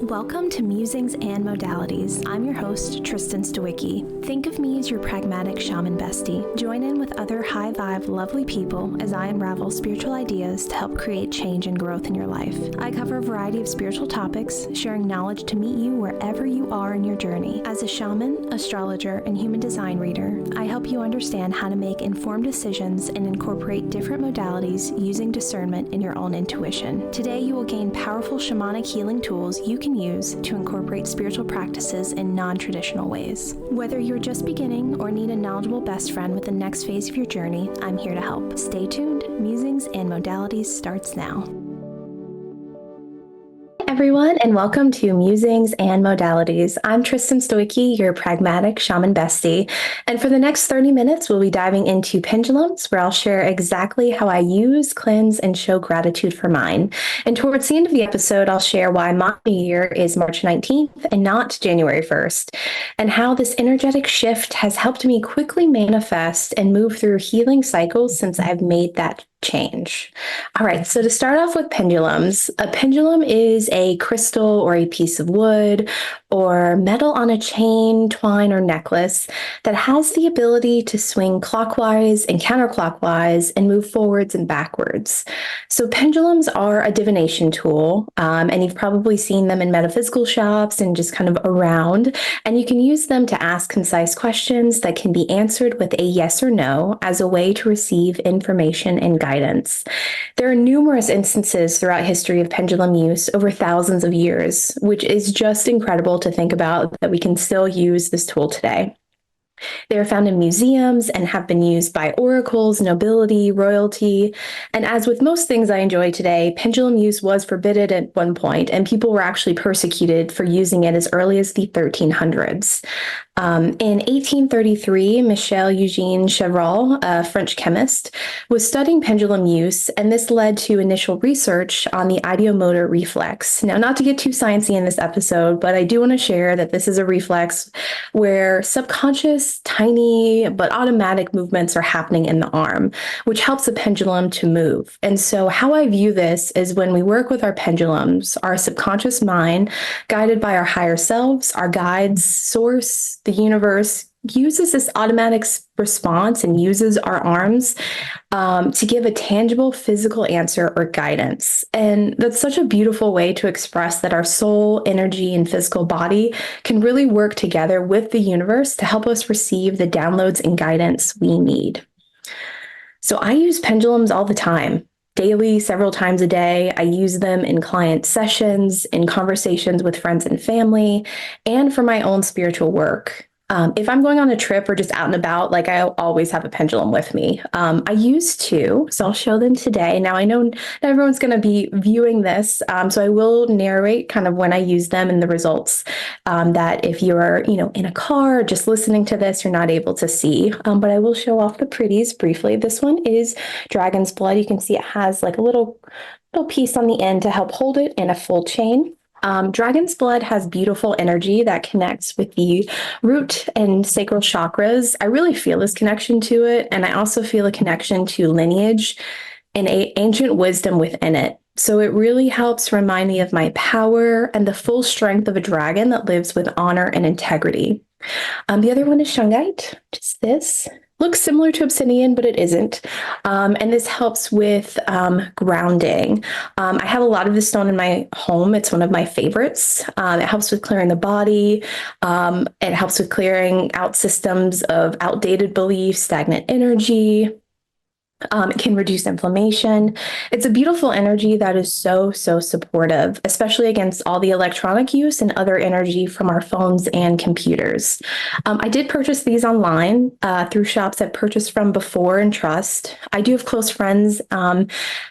Welcome to Musings and Modalities. I'm your host, Tristen Stawicki. Think of me as your pragmatic shaman bestie. Join in with other high-vibe, lovely people as I unravel spiritual ideas to help create change and growth in your life. I cover a variety of spiritual topics, sharing knowledge to meet you wherever you are in your journey. As a shaman, astrologer, and human design reader, I help you understand how to make informed decisions and incorporate different modalities using discernment in your own intuition. Today, you will gain powerful shamanic healing tools you can use to incorporate spiritual practices in non-traditional ways. Whether you're just beginning or need a knowledgeable best friend with the next phase of your journey, I'm here to help. Stay tuned. Musings and Modalities starts now. Everyone, and welcome to Musings and Modalities. I'm Tristen Stawicki, your pragmatic shaman bestie, and for the next 30 minutes, we'll be diving into pendulums, where I'll share exactly how I use, cleanse, and show gratitude for mine. And towards the end of the episode, I'll share why my new year is March 19th and not January 1st, and how this energetic shift has helped me quickly manifest and move through healing cycles since I've made that change. All right, so to start off with pendulums, a pendulum is a crystal or a piece of wood or metal on a chain, twine, or necklace that has the ability to swing clockwise and counterclockwise and move forwards and backwards. So pendulums are a divination tool, and you've probably seen them in metaphysical shops and just kind of around, and you can use them to ask concise questions that can be answered with a yes or no as a way to receive information and guidance. There are numerous instances throughout history of pendulum use over thousands of years, which is just incredible to think about that we can still use this tool today. They are found in museums and have been used by oracles, nobility, royalty, and as with most things I enjoy today, pendulum use was forbidden at one point, and people were actually persecuted for using it as early as the 1300s. In 1833, Michel Eugène Chevreul, a French chemist, was studying pendulum use, and this led to initial research on the ideomotor reflex. Now, not to get too sciencey in this episode, but I do want to share that this is a reflex where subconscious, tiny, but automatic movements are happening in the arm, which helps a pendulum to move. And so how I view this is when we work with our pendulums, our subconscious mind, guided by our higher selves, our guides, source, the universe, uses this automatic response and uses our arms to give a tangible physical answer or guidance. And that's such a beautiful way to express that our soul, energy, and physical body can really work together with the universe to help us receive the downloads and guidance we need. So I use pendulums all the time. Daily, several times a day. I use them in client sessions, in conversations with friends and family, and for my own spiritual work. If I'm going on a trip or just out and about, like I always have a pendulum with me. I used to, so I'll show them today. Now I know not everyone's going to be viewing this, so I will narrate kind of when I use them and the results that if you're, in a car, just listening to this, you're not able to see. But I will show off the pretties briefly. This one is Dragon's Blood. You can see it has like a little piece on the end to help hold it in a full chain. Dragon's Blood has beautiful energy that connects with the root and sacral chakras. I really feel this connection to it, and I also feel a connection to lineage and ancient wisdom within it. So it really helps remind me of my power and the full strength of a dragon that lives with honor and integrity. The other one is Shungite, just this. Looks similar to obsidian, but it isn't. And this helps with grounding. I have a lot of this stone in my home. It's one of my favorites. It helps with clearing the body. It helps with clearing out systems of outdated beliefs, stagnant energy. It can reduce inflammation. It's a beautiful energy that is so supportive, especially against all the electronic use and other energy from our phones and computers. I did purchase these online through shops I've purchased from before and trust. I do have close friends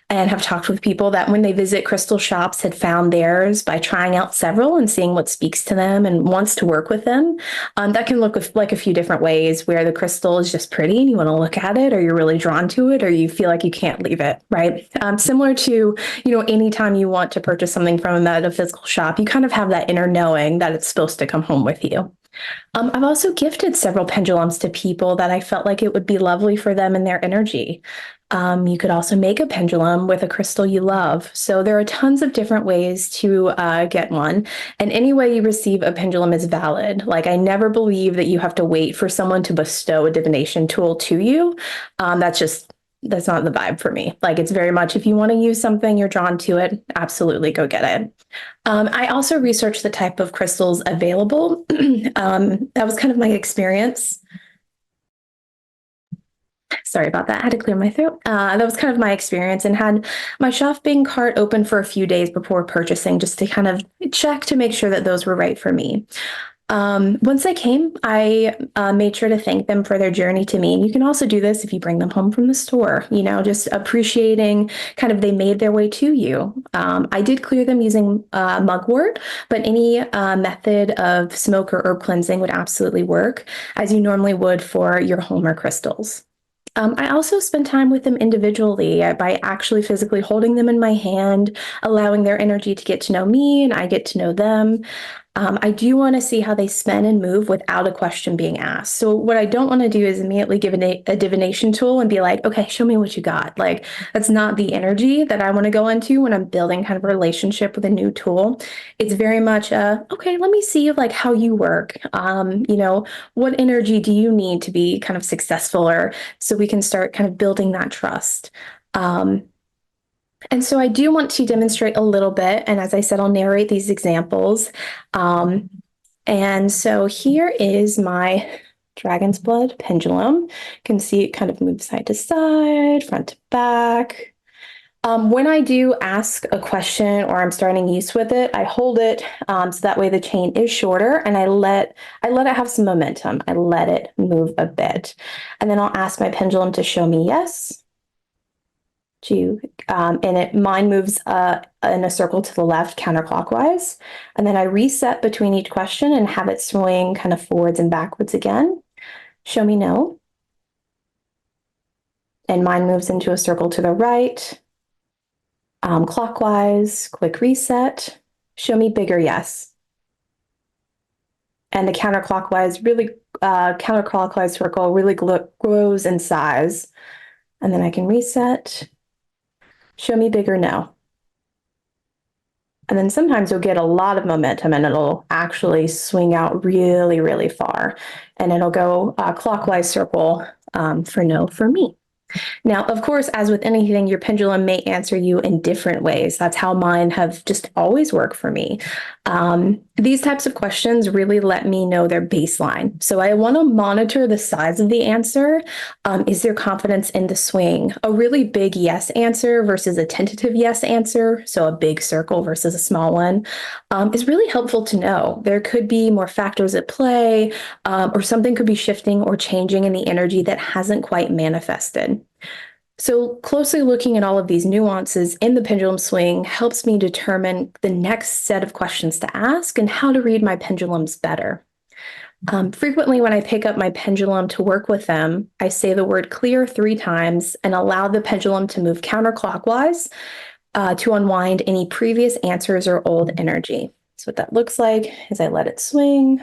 and have talked with people that when they visit crystal shops had found theirs by trying out several and seeing what speaks to them and wants to work with them. That can look like a few different ways where the crystal is just pretty and you want to look at it, or you're really drawn to it, or you feel like you can't leave it, right? Similar to, anytime you want to purchase something from a metaphysical shop, you kind of have that inner knowing that it's supposed to come home with you. I've also gifted several pendulums to people that I felt like it would be lovely for them and their energy. You could also make a pendulum with a crystal you love. So there are tons of different ways to get one. And any way you receive a pendulum is valid. Like, I never believe that you have to wait for someone to bestow a divination tool to you. That's not the vibe for me. Like, it's very much if you want to use something, you're drawn to it, absolutely go get it. I also researched the type of crystals available. That was kind of my experience. Sorry about that. I had to clear my throat. That was kind of my experience, and had my shopping cart open for a few days before purchasing, just to kind of check to make sure that those were right for me. Once they came, I made sure to thank them for their journey to me. And you can also do this if you bring them home from the store, just appreciating kind of they made their way to you. I did clear them using mugwort, but any method of smoke or herb cleansing would absolutely work, as you normally would for your home or crystals. I also spend time with them individually by actually physically holding them in my hand, allowing their energy to get to know me and I get to know them. I do want to see how they spin and move without a question being asked. So what I don't want to do is immediately give a divination tool and be like, okay, show me what you got. Like, that's not the energy that I want to go into when I'm building kind of a relationship with a new tool. It's very much okay, let me see like how you work. What energy do you need to be kind of successful, or so we can start kind of building that trust. And so I do want to demonstrate a little bit. And as I said, I'll narrate these examples. And so here is my dragon's blood pendulum. You can see it kind of moves side to side, front to back. When I do ask a question or I'm starting use with it, I hold it so that way the chain is shorter, and I let it have some momentum. I let it move a bit. And then I'll ask my pendulum to show me yes. Mine moves in a circle to the left counterclockwise, and then I reset between each question and have it swing kind of forwards and backwards again. Show me no. And mine moves into a circle to the right, clockwise, quick reset. Show me bigger yes. And the counterclockwise circle really grows in size. And then I can reset. Show me bigger no. And then sometimes you'll get a lot of momentum and it'll actually swing out really, really far. And it'll go clockwise circle for no for me. Now, of course, as with anything, your pendulum may answer you in different ways. That's how mine have just always worked for me. These types of questions really let me know their baseline. So I want to monitor the size of the answer. Is there confidence in the swing? A really big yes answer versus a tentative yes answer, so a big circle versus a small one, is really helpful to know. There could be more factors at play, or something could be shifting or changing in the energy that hasn't quite manifested. So closely looking at all of these nuances in the pendulum swing helps me determine the next set of questions to ask and how to read my pendulums better. Frequently, when I pick up my pendulum to work with them, I say the word clear 3 times and allow the pendulum to move counterclockwise to unwind any previous answers or old energy. So what that looks like is I let it swing,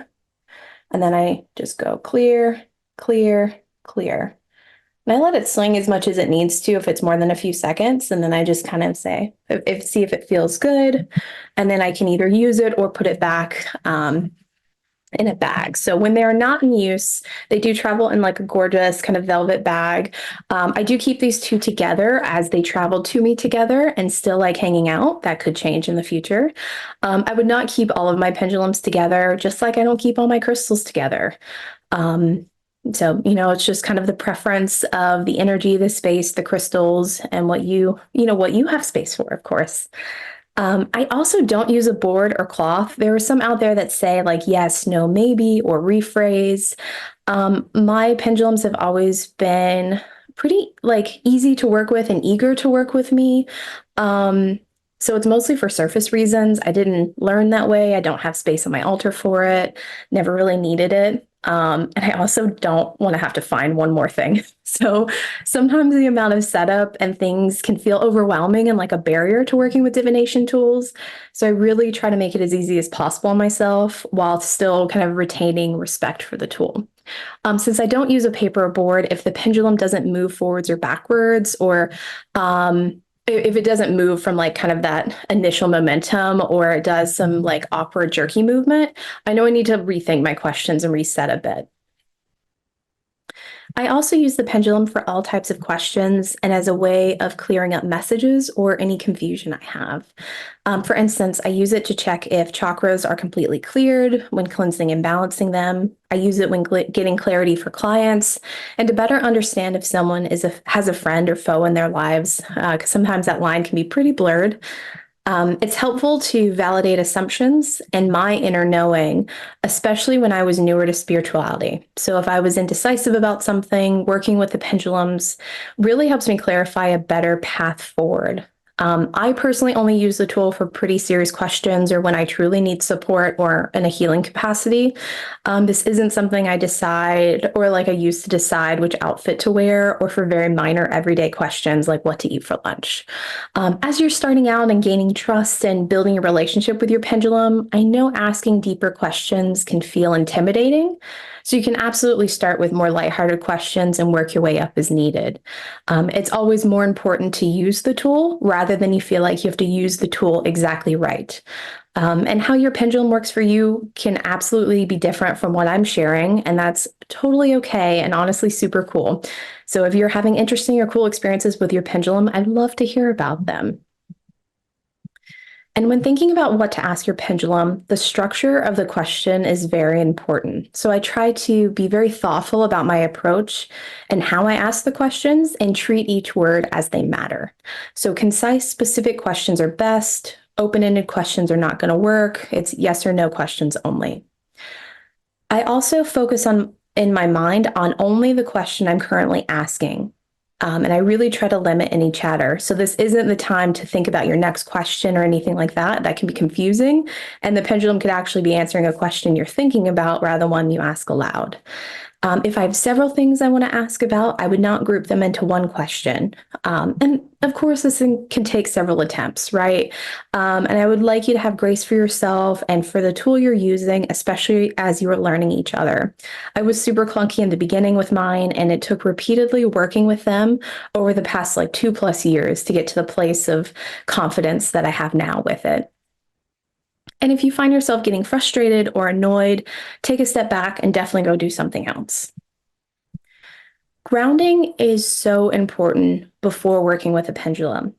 and then I just go clear, clear, clear. And I let it swing as much as it needs to if it's more than a few seconds. And then I just kind of say, see if it feels good. And then I can either use it or put it back in a bag. So when they're not in use, they do travel in like a gorgeous kind of velvet bag. I do keep these two together as they travel to me together and still like hanging out. That could change in the future. I would not keep all of my pendulums together, just like I don't keep all my crystals together. So, it's just kind of the preference of the energy, the space, the crystals, and what you have space for, of course. I also don't use a board or cloth. There are some out there that say like, yes, no, maybe, or rephrase. My pendulums have always been pretty like easy to work with and eager to work with me. So it's mostly for surface reasons. I didn't learn that way. I don't have space on my altar for it. Never really needed it. And I also don't want to have to find one more thing. So sometimes the amount of setup and things can feel overwhelming and like a barrier to working with divination tools. So I really try to make it as easy as possible on myself while still kind of retaining respect for the tool. Since I don't use a paper board, if the pendulum doesn't move forwards or backwards, or if it doesn't move from like kind of that initial momentum, or it does some like awkward jerky movement, I know I need to rethink my questions and reset a bit. I also use the pendulum for all types of questions and as a way of clearing up messages or any confusion I have. For instance, I use it to check if chakras are completely cleared when cleansing and balancing them. I use it when getting clarity for clients and to better understand if someone has a friend or foe in their lives, because sometimes that line can be pretty blurred. It's helpful to validate assumptions and my inner knowing, especially when I was newer to spirituality. So, if I was indecisive about something, working with the pendulums really helps me clarify a better path forward. I personally only use the tool for pretty serious questions or when I truly need support or in a healing capacity. This isn't something I decide or like I used to decide which outfit to wear or for very minor everyday questions like what to eat for lunch. As you're starting out and gaining trust and building a relationship with your pendulum, I know asking deeper questions can feel intimidating. So you can absolutely start with more lighthearted questions and work your way up as needed. It's always more important to use the tool rather than you feel like you have to use the tool exactly right. And how your pendulum works for you can absolutely be different from what I'm sharing, and that's totally okay and honestly super cool. So if you're having interesting or cool experiences with your pendulum, I'd love to hear about them. And when thinking about what to ask your pendulum, the structure of the question is very important. So I try to be very thoughtful about my approach and how I ask the questions and treat each word as they matter. So concise, specific questions are best. Open-ended questions are not going to work. It's yes or no questions only. I also focus on in my mind on only the question I'm currently asking. And I really try to limit any chatter. So this isn't the time to think about your next question or anything like that. That can be confusing. And the pendulum could actually be answering a question you're thinking about rather than one you ask aloud. If I have several things I want to ask about, I would not group them into one question. And of course, this can take several attempts, right? And I would like you to have grace for yourself and for the tool you're using, especially as you are learning each other. I was super clunky in the beginning with mine, and it took repeatedly working with them over the past like 2+ years to get to the place of confidence that I have now with it. And if you find yourself getting frustrated or annoyed, take a step back and definitely go do something else. Grounding is so important before working with a pendulum.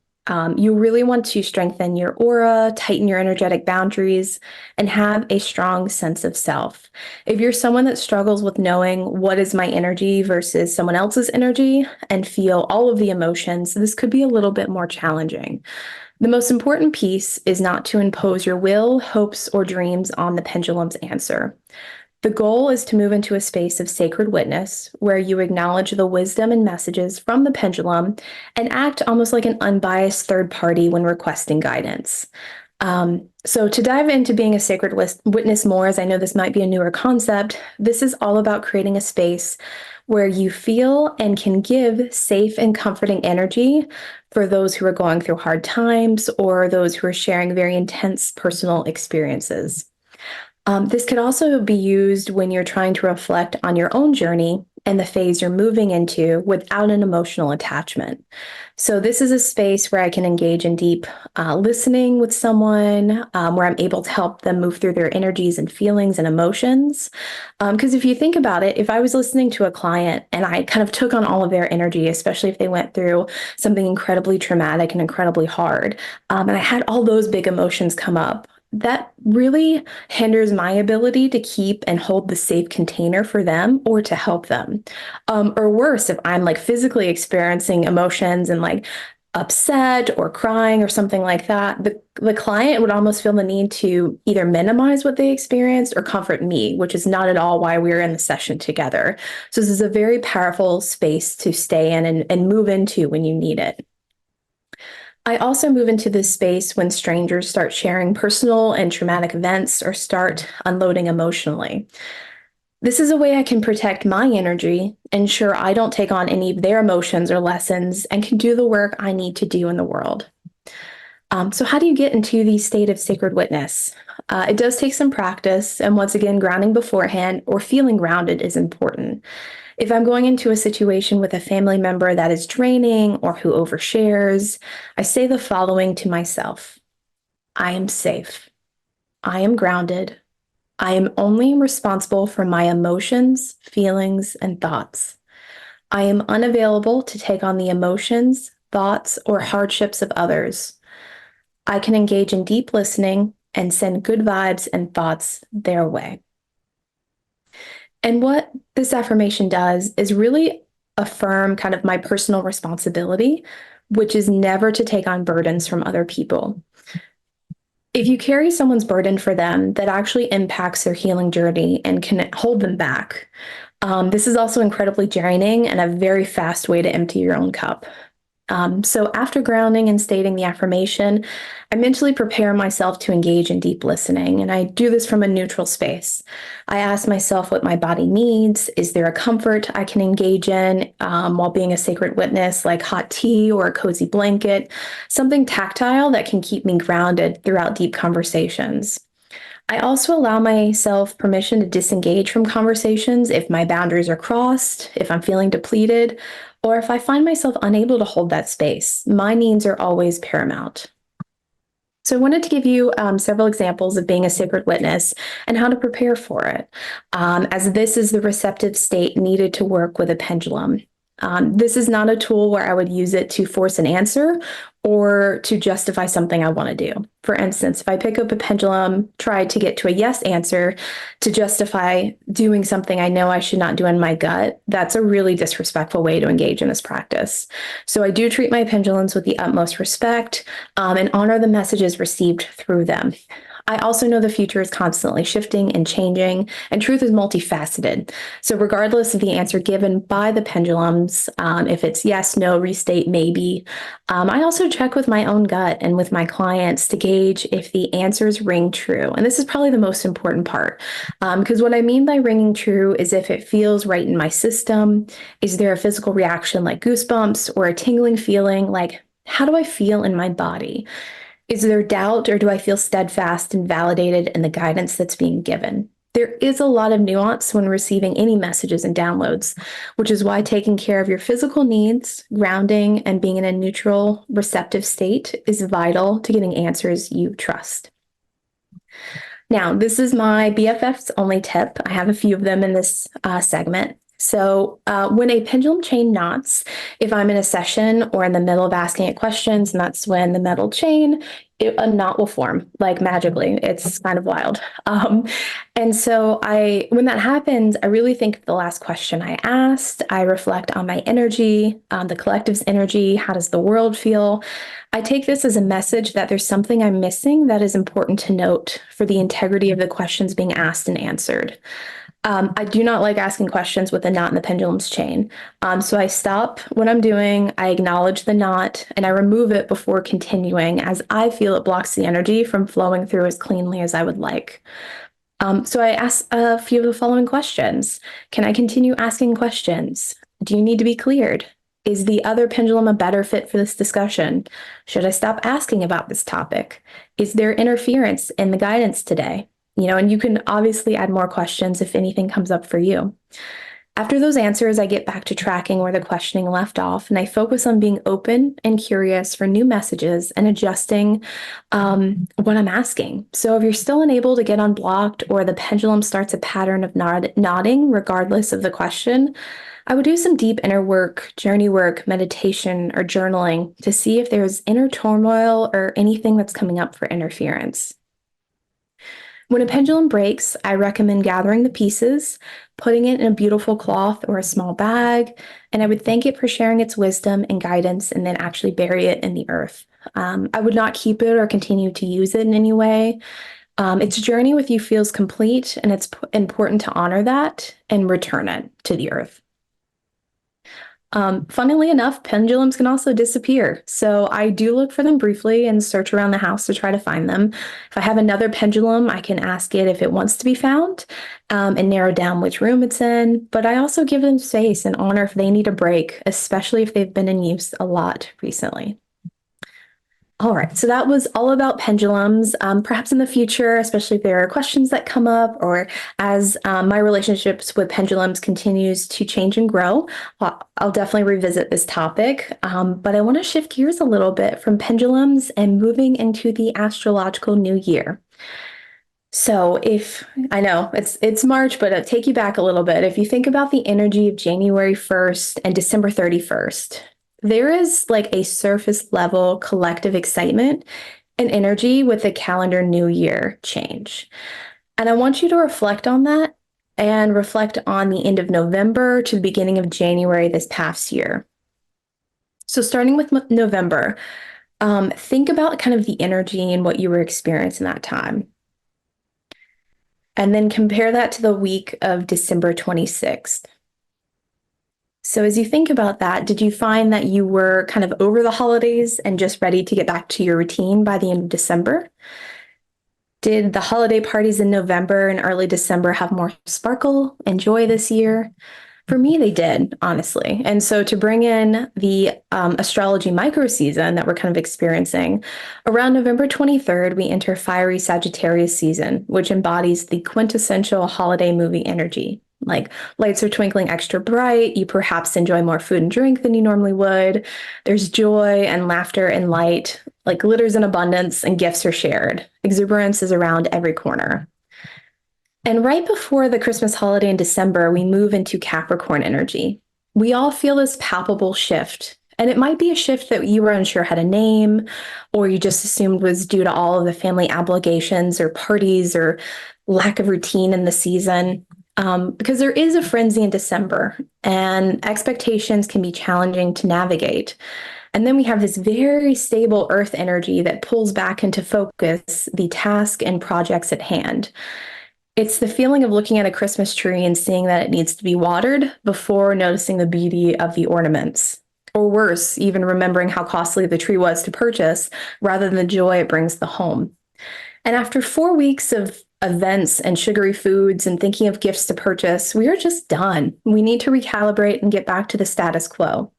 You really want to strengthen your aura, tighten your energetic boundaries, and have a strong sense of self. If you're someone that struggles with knowing what is my energy versus someone else's energy and feel all of the emotions, this could be a little bit more challenging. The most important piece is not to impose your will, hopes, or dreams on the pendulum's answer. The goal is to move into a space of sacred witness where you acknowledge the wisdom and messages from the pendulum and act almost like an unbiased third party when requesting guidance. So, to dive into being a sacred witness more, as I know this might be a newer concept, this is all about creating a space where you feel and can give safe and comforting energy for those who are going through hard times or those who are sharing very intense personal experiences. This could also be used when you're trying to reflect on your own journey and the phase you're moving into without an emotional attachment. So, this is a space where I can engage in deep listening with someone, where I'm able to help them move through their energies and feelings and emotions. Because if you think about it, if I was listening to a client and I kind of took on all of their energy, especially if they went through something incredibly traumatic and incredibly hard, and I had all those big emotions come up, that really hinders my ability to keep and hold the safe container for them or to help them. Or worse, if I'm like physically experiencing emotions and like upset or crying or something like that, the client would almost feel the need to either minimize what they experienced or comfort me, which is not at all why we were in the session together. So this is a very powerful space to stay in and move into when you need it. I also move into this space when strangers start sharing personal and traumatic events or start unloading emotionally. This is a way I can protect my energy, ensure I don't take on any of their emotions or lessons, and can do the work I need to do in the world. So how do you get into the state of sacred witness? It does take some practice, and once again, grounding beforehand or feeling grounded is important. If I'm going into a situation with a family member that is draining or who overshares, I say the following to myself: I am safe. I am grounded. I am only responsible for my emotions, feelings, and thoughts. I am unavailable to take on the emotions, thoughts, or hardships of others. I can engage in deep listening and send good vibes and thoughts their way. And what this affirmation does is really affirm kind of my personal responsibility, which is never to take on burdens from other people. If you carry someone's burden for them, that actually impacts their healing journey and can hold them back. This is also incredibly draining and a very fast way to empty your own cup. So after grounding and stating the affirmation, I mentally prepare myself to engage in deep listening, and I do this from a neutral space. I ask myself what my body needs. Is there a comfort I can engage in while being a sacred witness, like hot tea or a cozy blanket, something tactile that can keep me grounded throughout deep conversations. I also allow myself permission to disengage from conversations if my boundaries are crossed, if I'm feeling depleted, or if I find myself unable to hold that space. My needs are always paramount. So I wanted to give you several examples of being a sacred witness and how to prepare for it, as this is the receptive state needed to work with a pendulum. This is not a tool where I would use it to force an answer or to justify something I want to do. For instance, if I pick up a pendulum, try to get to a yes answer to justify doing something I know I should not do in my gut, that's a really disrespectful way to engage in this practice. So I do treat my pendulums with the utmost respect and honor the messages received through them. I also know the future is constantly shifting and changing, and truth is multifaceted. So, regardless of the answer given by the pendulums, if it's yes, no, restate, maybe, I also check with my own gut and with my clients to gauge if the answers ring true. And this is probably the most important part, because what I mean by ringing true is if it feels right in my system. Is there a physical reaction like goosebumps or a tingling feeling like, how do I feel in my body? Is there doubt, or do I feel steadfast and validated in the guidance that's being given? There is a lot of nuance when receiving any messages and downloads, which is why taking care of your physical needs, grounding, and being in a neutral, receptive state is vital to getting answers you trust. Now, this is my BFF's only tip. I have a few of them in this segment. So when a pendulum chain knots, if I'm in a session or in the middle of asking it questions, and that's when the metal chain, a knot will form like magically. It's kind of wild. And so when that happens, I really think of the last question I asked. I reflect on my energy, on the collective's energy. How does the world feel? I take this as a message that there's something I'm missing that is important to note for the integrity of the questions being asked and answered. I do not like asking questions with a knot in the pendulum's chain. So I stop what I'm doing, I acknowledge the knot, and I remove it before continuing, as I feel it blocks the energy from flowing through as cleanly as I would like. So I ask a few of the following questions. Can I continue asking questions? Do you need to be cleared? Is the other pendulum a better fit for this discussion? Should I stop asking about this topic? Is there interference in the guidance today? And you can obviously add more questions if anything comes up for you. After those answers, I get back to tracking where the questioning left off, and I focus on being open and curious for new messages and adjusting what I'm asking. So if you're still unable to get unblocked or the pendulum starts a pattern of nodding, regardless of the question, I would do some deep inner work, journey work, meditation, or journaling to see if there's inner turmoil or anything that's coming up for interference. When a pendulum breaks, I recommend gathering the pieces, putting it in a beautiful cloth or a small bag, and I would thank it for sharing its wisdom and guidance and then actually bury it in the earth. I would not keep it or continue to use it in any way. Its journey with you feels complete, and it's important to honor that and return it to the earth. Funnily enough, pendulums can also disappear. So I do look for them briefly and search around the house to try to find them. If I have another pendulum, I can ask it if it wants to be found, and narrow down which room it's in. But I also give them space and honor if they need a break, especially if they've been in use a lot recently. All right, so that was all about pendulums. Perhaps in the future, especially if there are questions that come up, or as my relationships with pendulums continues to change and grow, I'll definitely revisit this topic. But I want to shift gears a little bit from pendulums and moving into the astrological new year. So if I know it's March, but I'll take you back a little bit. If you think about the energy of January 1st and December 31st, there is like a surface level collective excitement and energy with the calendar new year change. And I want you to reflect on that and reflect on the end of November to the beginning of January this past year. So starting with November, think about kind of the energy and what you were experiencing that time. And then compare that to the week of December 26th. So as you think about that, did you find that you were kind of over the holidays and just ready to get back to your routine by the end of December? Did the holiday parties in November and early December have more sparkle and joy this year? For me, they did, honestly. And so to bring in the astrology micro season that we're kind of experiencing, around November 23rd, we enter fiery Sagittarius season, which embodies the quintessential holiday movie energy. Like lights are twinkling extra bright. You perhaps enjoy more food and drink than you normally would. There's joy and laughter and light, like glitters in abundance, and gifts are shared. Exuberance is around every corner. And right before the Christmas holiday in December, we move into Capricorn energy. We all feel this palpable shift. And it might be a shift that you were unsure had a name, or you just assumed was due to all of the family obligations or parties or lack of routine in the season. Because there is a frenzy in December, and expectations can be challenging to navigate. And then we have this very stable earth energy that pulls back into focus the task and projects at hand. It's the feeling of looking at a Christmas tree and seeing that it needs to be watered before noticing the beauty of the ornaments. Or worse, even remembering how costly the tree was to purchase rather than the joy it brings the home. And after 4 weeks of events and sugary foods and thinking of gifts to purchase, we are just done. We need to recalibrate and get back to the status quo.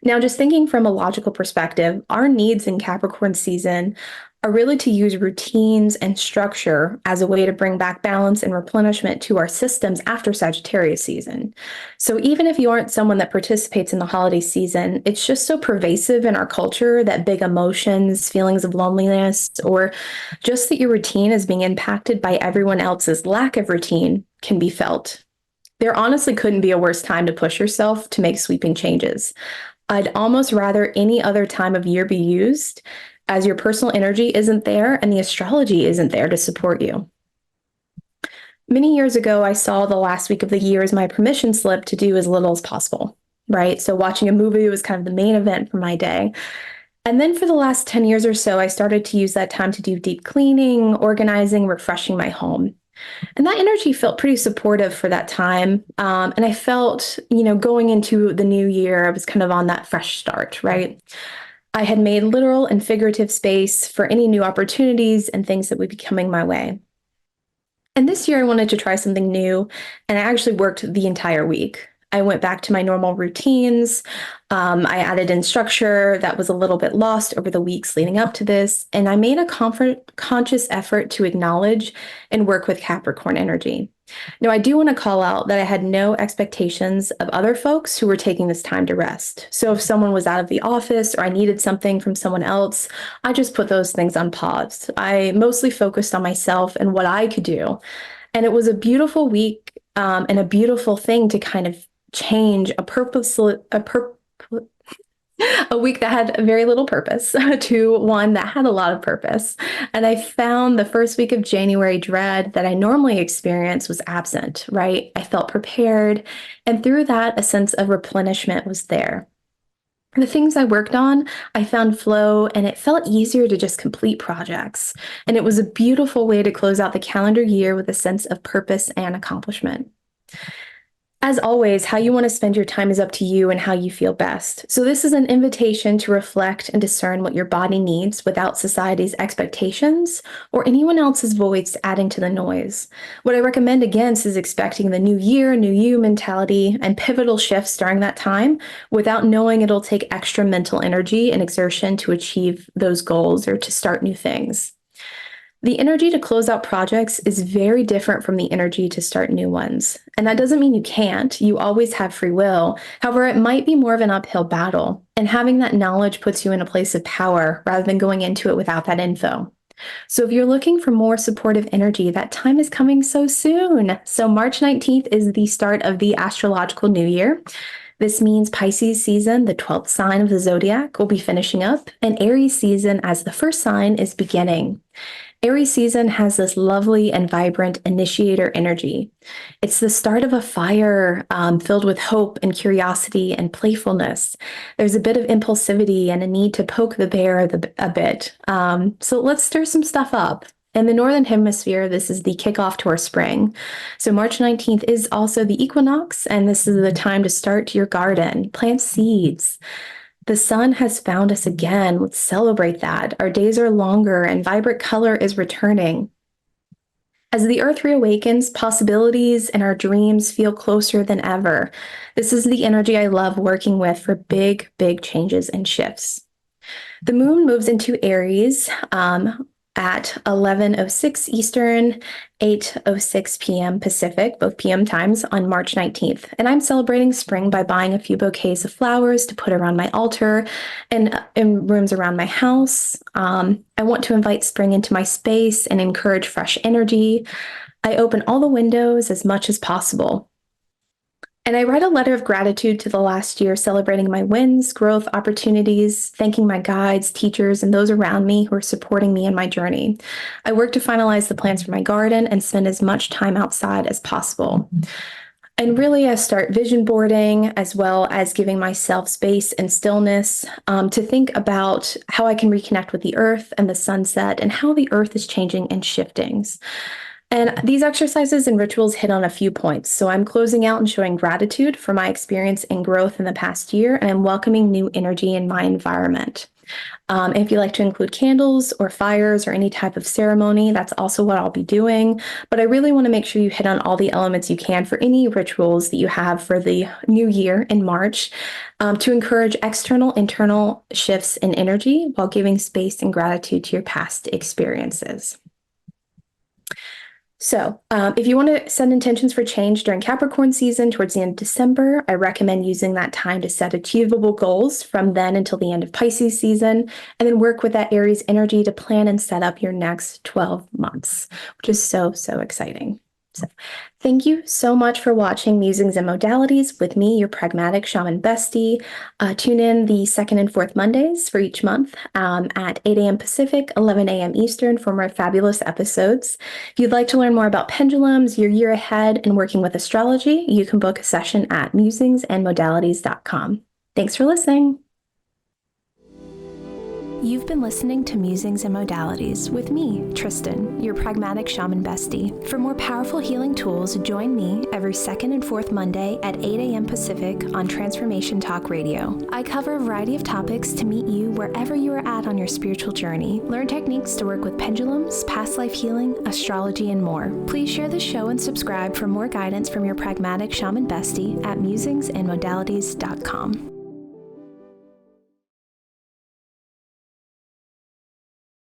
Now, just thinking from a logical perspective, our needs in Capricorn season are really to use routines and structure as a way to bring back balance and replenishment to our systems after Sagittarius season. So even if you aren't someone that participates in the holiday season, it's just so pervasive in our culture that big emotions, feelings of loneliness, or just that your routine is being impacted by everyone else's lack of routine can be felt. There honestly couldn't be a worse time to push yourself to make sweeping changes. I'd almost rather any other time of year be used, as your personal energy isn't there and the astrology isn't there to support you. Many years ago, I saw the last week of the year as my permission slip to do as little as possible, right? So watching a movie was kind of the main event for my day. And then for the last 10 years or so, I started to use that time to do deep cleaning, organizing, refreshing my home. And that energy felt pretty supportive for that time. And I felt, going into the new year, I was kind of on that fresh start, right? I had made literal and figurative space for any new opportunities and things that would be coming my way. And this year I wanted to try something new, and I actually worked the entire week. I went back to my normal routines. I added in structure that was a little bit lost over the weeks leading up to this, and I made a conscious effort to acknowledge and work with Capricorn energy. Now, I do want to call out that I had no expectations of other folks who were taking this time to rest. So if someone was out of the office or I needed something from someone else, I just put those things on pause. I mostly focused on myself and what I could do. And it was a beautiful week, and a beautiful thing to kind of change a week that had very little purpose to one that had a lot of purpose. And I found the first week of January dread that I normally experience was absent, right? I felt prepared. And through that, a sense of replenishment was there. The things I worked on, I found flow, and it felt easier to just complete projects. And it was a beautiful way to close out the calendar year with a sense of purpose and accomplishment. As always, how you want to spend your time is up to you and how you feel best. So, this is an invitation to reflect and discern what your body needs without society's expectations or anyone else's voice adding to the noise. What I recommend against is expecting the new year, new you mentality and pivotal shifts during that time without knowing it'll take extra mental energy and exertion to achieve those goals or to start new things. The energy to close out projects is very different from the energy to start new ones. And that doesn't mean you can't. You always have free will. However, it might be more of an uphill battle. And having that knowledge puts you in a place of power rather than going into it without that info. So if you're looking for more supportive energy, that time is coming so soon. So March 19th is the start of the astrological new year. This means Pisces season, the 12th sign of the zodiac, will be finishing up, and Aries season, as the first sign, is beginning. Aries season has this lovely and vibrant initiator energy. It's the start of a fire filled with hope and curiosity and playfulness. There's a bit of impulsivity and a need to poke the bear a bit. So let's stir some stuff up. In the Northern Hemisphere, this is the kickoff to our spring. So March 19th is also the equinox, and this is the time to start your garden, plant seeds. The sun has found us again. Let's celebrate that. Our days are longer and vibrant color is returning. As the earth reawakens, possibilities and our dreams feel closer than ever. This is the energy I love working with for big, big changes and shifts. The moon moves into Aries at 11:06 Eastern, 8:06 p.m. Pacific, both p.m. times, on March 19th. And I'm celebrating spring by buying a few bouquets of flowers to put around my altar and in rooms around my house. I want to invite spring into my space and encourage fresh energy. I open all the windows as much as possible. And I write a letter of gratitude to the last year, celebrating my wins, growth, opportunities, thanking my guides, teachers, and those around me who are supporting me in my journey. I work to finalize the plans for my garden and spend as much time outside as possible. And really, I start vision boarding as well as giving myself space and stillness to think about how I can reconnect with the earth and the sunset and how the earth is changing and shifting. And these exercises and rituals hit on a few points. So I'm closing out and showing gratitude for my experience and growth in the past year, and I'm welcoming new energy in my environment. If you like to include candles or fires or any type of ceremony, that's also what I'll be doing. But I really want to make sure you hit on all the elements you can for any rituals that you have for the new year in March to encourage external, internal shifts in energy while giving space and gratitude to your past experiences. So if you want to set intentions for change during Capricorn season towards the end of December, I recommend using that time to set achievable goals from then until the end of Pisces season, and then work with that Aries energy to plan and set up your next 12 months, which is so, so exciting. So thank you so much for watching Musings and Modalities with me, your pragmatic shaman bestie. Tune in the second and fourth Mondays for each month at 8 a.m. Pacific, 11 a.m. Eastern for more fabulous episodes. If you'd like to learn more about pendulums, your year ahead, and working with astrology, you can book a session at musingsandmodalities.com. Thanks for listening. You've been listening to Musings and Modalities with me, Tristen, your pragmatic shaman bestie. For more powerful healing tools, join me every second and fourth Monday at 8 a.m. Pacific on Transformation Talk Radio. I cover a variety of topics to meet you wherever you are at on your spiritual journey. Learn techniques to work with pendulums, past life healing, astrology, and more. Please share the show and subscribe for more guidance from your pragmatic shaman bestie at musingsandmodalities.com.